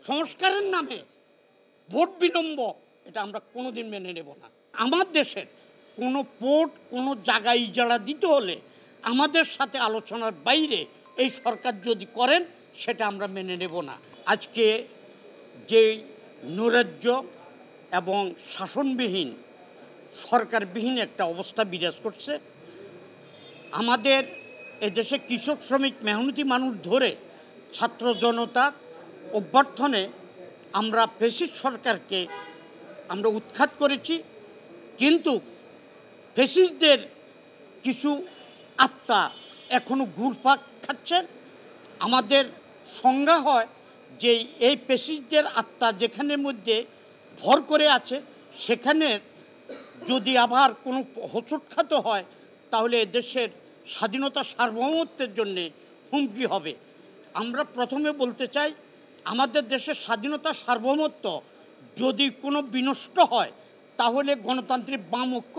সংস্কারের নামে ভোট বিলম্ব এটা আমরা কোনোদিন মেনে নেব না। আমার দেশের কোনো পোর্ট কোনো জায়গায় ইজারা দিতে হলে আমাদের সাথে আলোচনার বাইরে এই সরকার যদি করেন সেটা আমরা মেনে নেব না। আজকে যে নৈরাজ্য এবং শাসনবিহীন সরকারবিহীন একটা অবস্থা বিরাজ করছে, আমাদের এদেশে কৃষক শ্রমিক মেহনতি মানুষ ধরে ছাত্র জনতার অভ্যর্থনে আমরা ফ্যাসিস্ট সরকারকে আমরা উৎখাত করেছি, কিন্তু ফ্যাসিস্টদের কিছু আত্মা এখনও ঘুরপাক খাচ্ছেন। আমাদের সংজ্ঞা হয় যে এই ফ্যাসিস্টদের আত্মা যেখানের মধ্যে ভর করে আছে সেখানে যদি আবার কোনো হোঁচট হয় তাহলে দেশের স্বাধীনতা সার্বভৌমত্বের জন্যে হুমকি হবে। আমরা প্রথমে বলতে চাই, আমাদের দেশের স্বাধীনতা সার্বভৌমত্ব যদি কোনো বিনষ্ট হয় তাহলে গণতান্ত্রিক বাম ঐক্য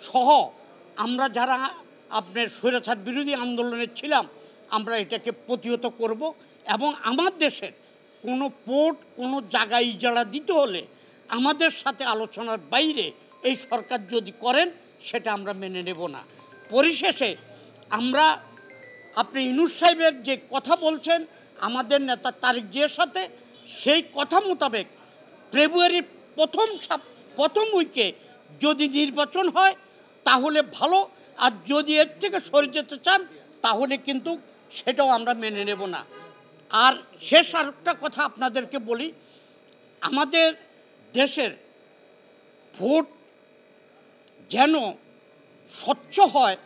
সহ আমরা যারা আপনার স্বৈরাচার বিরোধী আন্দোলনে ছিলাম আমরা এটাকে প্রতিহত করব, এবং আমার দেশের কোনো পোর্ট কোনো জায়গায় ইজারা দিতে হলে আমাদের সাথে আলোচনার বাইরে এই সরকার যদি করেন সেটা আমরা মেনে নেব না। পরিশেষে আমরা আপনি ইউনূস সাহেবের যে কথা বলছেন আমাদের নেতা তারেক জিয়ার সাথে, সেই কথা মোতাবেক ফেব্রুয়ারির প্রথম উইকে যদি নির্বাচন হয় তাহলে ভালো, আর যদি এর থেকে সরে যেতে চান তাহলে কিন্তু সেটাও আমরা মেনে নেব না। আর শেষ আরেকটা কথা আপনাদেরকে বলি, আমাদের দেশের ভোট যেন স্বচ্ছ হয়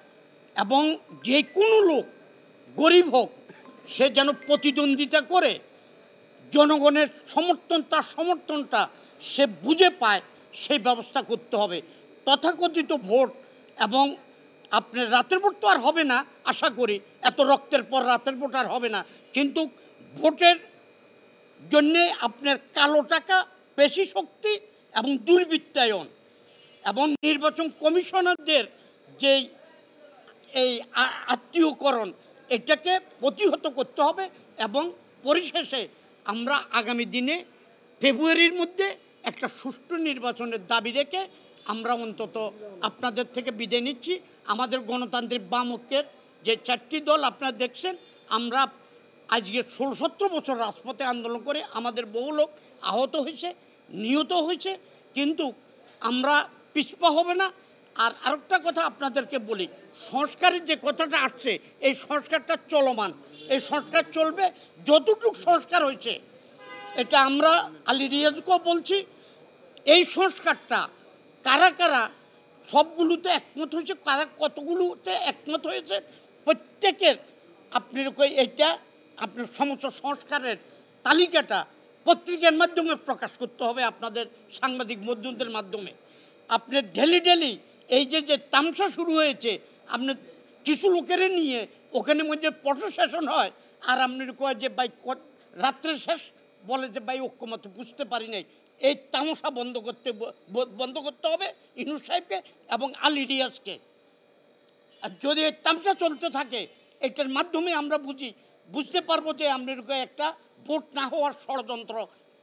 এবং যে কোনো লোক গরিব হোক সে যেন প্রতিদ্বন্দ্বিতা করে জনগণের সমর্থন, তার সমর্থনটা সে বুঝে পায়, সেই ব্যবস্থা করতে হবে। তথাকথিত ভোট এবং আপনার রাতের ভোট তো আর হবে না, আশা করি এত রক্তের পর রাতের ভোট আর হবে না, কিন্তু ভোটের জন্যে আপনার কালো টাকা, পেশি শক্তি এবং দুর্বৃত্তায়ন এবং নির্বাচন কমিশনারদের যেই এই আত্মীয়করণ এটাকে প্রতিহত করতে হবে। এবং পরিশেষে আমরা আগামী দিনে ফেব্রুয়ারির মধ্যে একটা সুষ্ঠু নির্বাচনের দাবি রেখে আমরা অন্তত আপনাদের থেকে বিদায় নিচ্ছি। আমাদের গণতান্ত্রিক বাম ঐক্যের যে 4টি দল আপনারা দেখছেন, আমরা আজকে 16-17 বছর রাজপথে আন্দোলন করে আমাদের বহু লোক আহত হয়েছে, নিহত হয়েছে, কিন্তু আমরা পিছপা হবে না। আর আরেকটা কথা আপনাদেরকে বলি, সংস্কারের যে কথাটা আসছে এই সংস্কারটা চলমান, এই সংস্কার চলবে। যতটুকু সংস্কার হয়েছে এটা আমরা আলী রিয়াজকেও বলছি, এই সংস্কারটা কারা কারা সবগুলোতে একমত হয়েছে, কারা কতগুলোতে একমত হয়েছে, প্রত্যেকের আপনার এইটা আপনার সমস্ত সংস্কারের তালিকাটা পত্রিকার মাধ্যমে প্রকাশ করতে হবে, আপনাদের সাংবাদিক বন্ধুদের মাধ্যমে। আপনার ডেলি এই যে তামসা শুরু হয়েছে, আপনার কিছু লোকের নিয়ে ওখানে মধ্যে পটো সেশন হয়, আর আপনার কয় যে ভাই রাত্রে শেষ বলে যে ভাই ঐক্যমত বুঝতে পারি নাই, এই তামসা বন্ধ করতে হবে ইউনূস সাহেবকে এবং আলী রিয়াজকে। আর যদি এই তামসা চলতে থাকে এটার মাধ্যমে আমরা বুঝতে পারবো যে আপনার একটা ভোট না হওয়ার ষড়যন্ত্র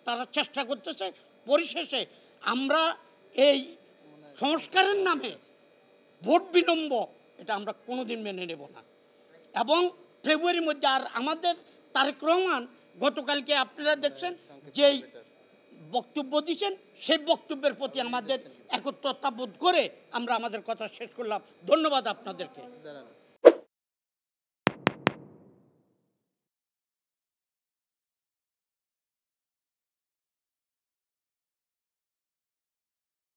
তারা চেষ্টা করতেছে। পরিশেষে আমরা এই সংস্কারের নামে ভোট বিলম্ব এটা আমরা কোনোদিন মেনে নেব না। এবং ফেব্রুয়ারির মধ্যে, আর আমাদের তারেক রহমান গতকালকে আপনারা দেখছেন যেই বক্তব্য দিচ্ছেন সেই বক্তব্যের প্রতি আমাদের একত্রতা বোধ করে আমরা আমাদের কথা শেষ করলাম। ধন্যবাদ আপনাদেরকে।